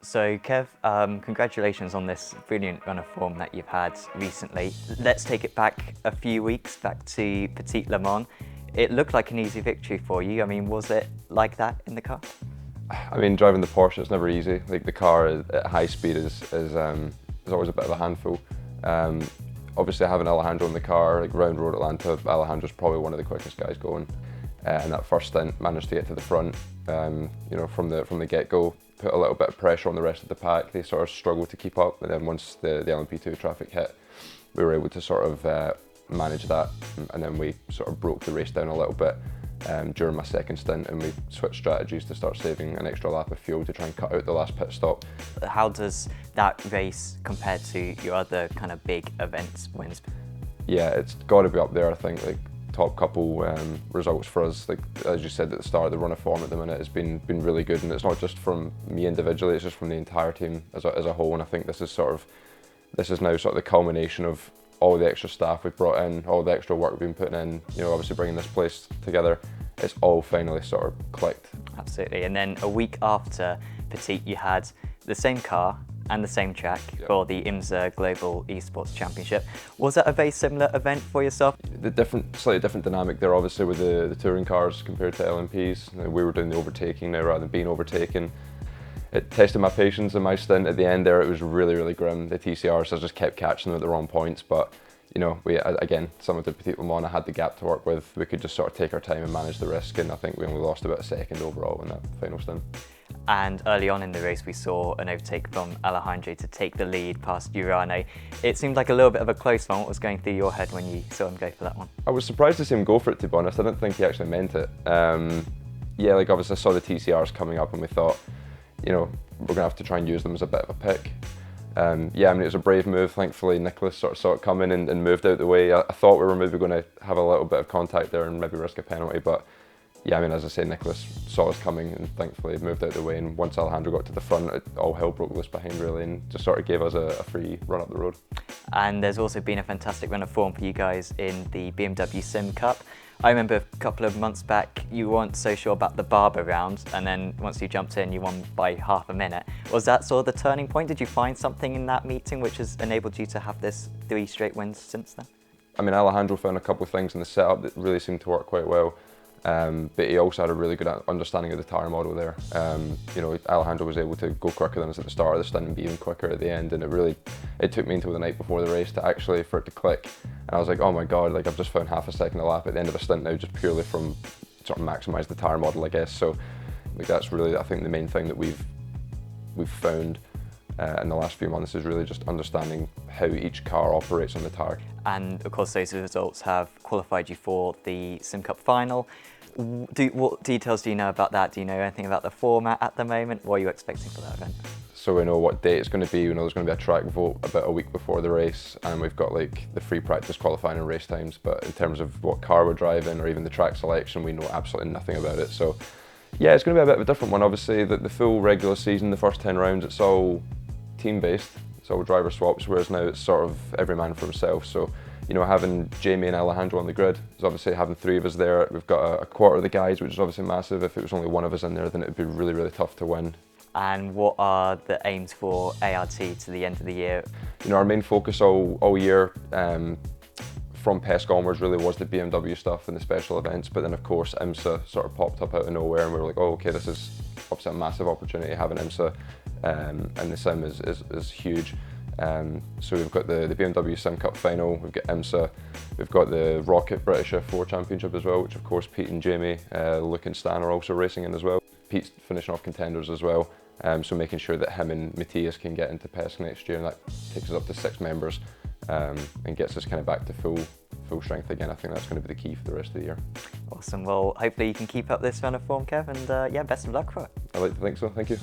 So Kev, congratulations on this brilliant run of form that you've had recently. Let's take it back a few weeks, back to Petite Le Mans. It looked like an easy victory for you. I mean, was it like that in the car? I mean, driving the Porsche is never easy. Like the car at high speed is always a bit of a handful. Obviously, having Alejandro in the car, like round road Atlanta, Alejandro's probably one of the quickest guys going. And that first stint, managed to get to the front. You know, from the get-go, put a little bit of pressure on the rest of the pack. They sort of struggled to keep up, and then once the LMP2 traffic hit, we were able to sort of manage that, and then we sort of broke the race down a little bit during my second stint, and we switched strategies to start saving an extra lap of fuel to try and cut out the last pit stop. How does that race compare to your other kind of big events wins? Yeah, it's got to be up there, I think. Like top couple results for us. Like as you said at the start, the run of form at the minute has been really good, and it's not just from me individually; it's just from the entire team as a whole. And I think this is now sort of the culmination of all the extra staff we've brought in, all the extra work we've been putting in. You know, obviously bringing this place together. It's all finally sort of clicked. Absolutely. And then a week after Petite, you had the same car and the same track for the IMSA Global Esports Championship. Was that a very similar event for yourself? The slightly different dynamic there, obviously, with the touring cars compared to LMPs. You know, we were doing the overtaking now rather than being overtaken. It tested my patience in my stint. At the end there, it was really grim. The TCRs, I just kept catching them at the wrong points, but you know, again, some of the Petite Le Mans, I had the gap to work with. We could just sort of take our time and manage the risk, and I think we only lost about a second overall in that final stint. And early on in the race, we saw an overtake from Alejandro to take the lead past Urano. It seemed like a little bit of a close one. What was going through your head when you saw him go for that one? I was surprised to see him go for it, to be honest. I didn't think he actually meant it. Yeah, like obviously I saw the TCRs coming up and we thought, you know, we're going to have to try and use them as a bit of a pick. Yeah, I mean, it was a brave move. Thankfully, Nicholas sort of saw it coming and moved out the way. I thought we were maybe going to have a little bit of contact there and maybe risk a penalty, but yeah, I mean, as I say, Nicholas saw us coming and thankfully moved out the way, and once Alejandro got to the front, all hell broke loose behind really, and just sort of gave us a free run up the road. And there's also been a fantastic run of form for you guys in the BMW Sim Cup. I remember a couple of months back, you weren't so sure about the Barber round, and then once you jumped in, you won by half a minute. Was that sort of the turning point? Did you find something in that meeting which has enabled you to have this 3 straight wins since then? I mean, Alejandro found a couple of things in the setup that really seemed to work quite well. But he also had a really good understanding of the tyre model there. You know, Alejandro was able to go quicker than us at the start of the stint and be even quicker at the end, and it took me until the night before the race for it to click. And I was like, oh my god, like I've just found half a second a lap at the end of a stint now, just purely from sort of maximise the tyre model, I guess. So like that's really, I think, the main thing that we've found in the last few months is really just understanding how each car operates on the tyre. And of course, those results have qualified you for the Sim Cup final. What details do you know about that? Do you know anything about the format at the moment? What are you expecting for that event? So we know what date it's going to be. We know there's going to be a track vote about a week before the race, and we've got like the free practice, qualifying and race times. But in terms of what car we're driving or even the track selection, we know absolutely nothing about it. So yeah, it's going to be a bit of a different one. Obviously, the full regular season, the first 10 rounds, it's all team-based. It's all driver swaps, whereas now it's sort of every man for himself. So, you know, having Jamie and Alejandro on the grid is obviously having 3 of us there. We've got a quarter of the guys, which is obviously massive. If it was only one of us in there, then it would be really tough to win. And what are the aims for ART to the end of the year? You know, our main focus all year, from PESC onwards, really was the BMW stuff and the special events. But then, of course, IMSA sort of popped up out of nowhere, and we were like, oh, okay, this is obviously a massive opportunity. Having IMSA and the sim is huge. So we've got the BMW Sim Cup final, we've got IMSA, we've got the Rocket British F4 Championship as well, which of course Pete and Jamie, Luke and Stan are also racing in as well. Pete's finishing off contenders as well, so making sure that him and Matthias can get into PESC next year, and that takes us up to 6 members and gets us kind of back to full strength again. I think that's going to be the key for the rest of the year. Awesome, well hopefully you can keep up this run of form, Kev, and yeah, best of luck for it. I'd like to think so, thank you.